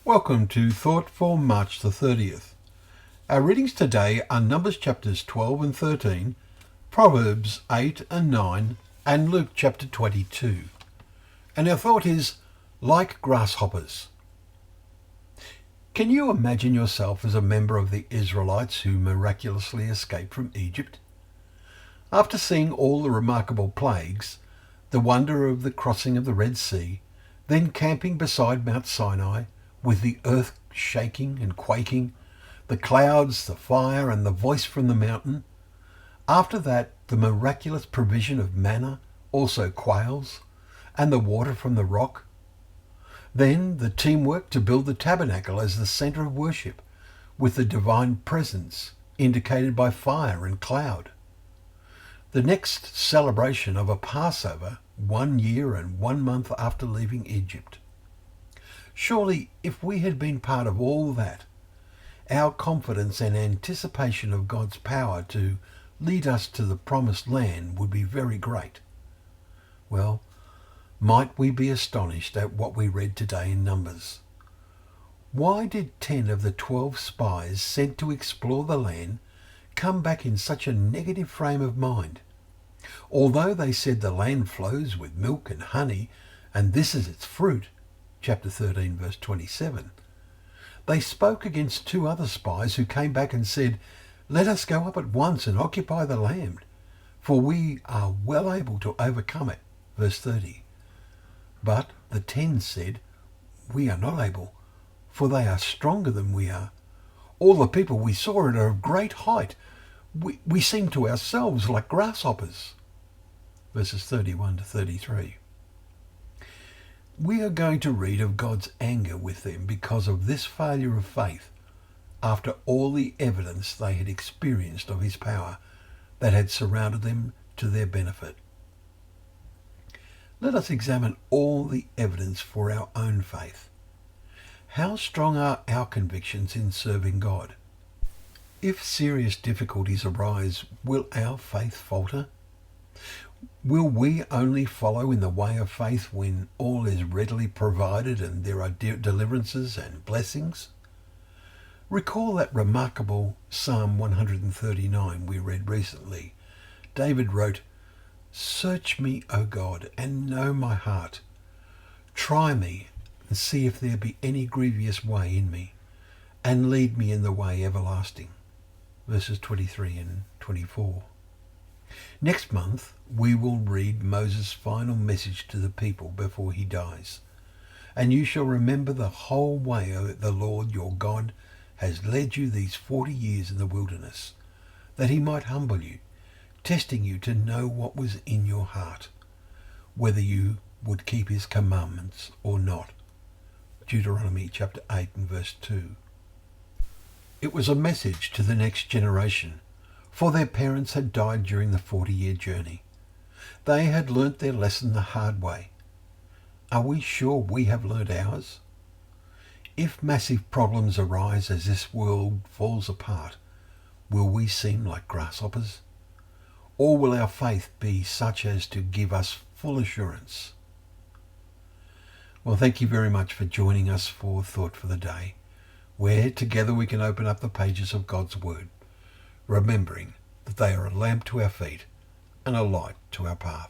Welcome to Thought for March the 30th. Our readings today are Numbers chapters 12 and 13, Proverbs 8 and 9, and Luke chapter 22. And our thought is, like grasshoppers. Can you imagine yourself as a member of the Israelites who miraculously escaped from Egypt? After seeing all the remarkable plagues, the wonder of the crossing of the Red Sea, then camping beside Mount Sinai, with the earth shaking and quaking, the clouds, the fire, and the voice from the mountain. After that, the miraculous provision of manna, also quails, and the water from the rock. Then the teamwork to build the tabernacle as the centre of worship, with the divine presence indicated by fire and cloud. The next celebration of a Passover 1 year and 1 month after leaving Egypt. Surely, if we had been part of all that, our confidence and anticipation of God's power to lead us to the promised land would be very great. Well, might we be astonished at what we read today in Numbers? Why did 10 of the 12 spies sent to explore the land come back in such a negative frame of mind? Although they said the land flows with milk and honey, and this is its fruit, chapter 13, verse 27, they spoke against 2 other spies who came back and said, "Let us go up at once and occupy the land, for we are well able to overcome it," verse 30. But the 10 said, "We are not able, for they are stronger than we are. All the people we saw are of great height. We seem to ourselves like grasshoppers," verses 31 to 33. We are going to read of God's anger with them because of this failure of faith after all the evidence they had experienced of his power that had surrounded them to their benefit. Let us examine all the evidence for our own faith. How strong are our convictions in serving God? If serious difficulties arise, will our faith falter? Will we only follow in the way of faith when all is readily provided and there are deliverances and blessings? Recall that remarkable Psalm 139 we read recently. David wrote, "Search me, O God, and know my heart. Try me and see if there be any grievous way in me, and lead me in the way everlasting." Verses 23 and 24. Next month, we will read Moses' final message to the people before he dies. "And you shall remember the whole way the Lord your God has led you these 40 years in the wilderness, that he might humble you, testing you to know what was in your heart, whether you would keep his commandments or not." Deuteronomy chapter 8 and verse 2. It was a message to the next generation, for their parents had died during the 40-year journey. They had learnt their lesson the hard way. Are we sure we have learnt ours? If massive problems arise as this world falls apart, will we seem like grasshoppers? Or will our faith be such as to give us full assurance? Well, thank you very much for joining us for Thought for the Day, where together we can open up the pages of God's Word, remembering that they are a lamp to our feet and a light to our path.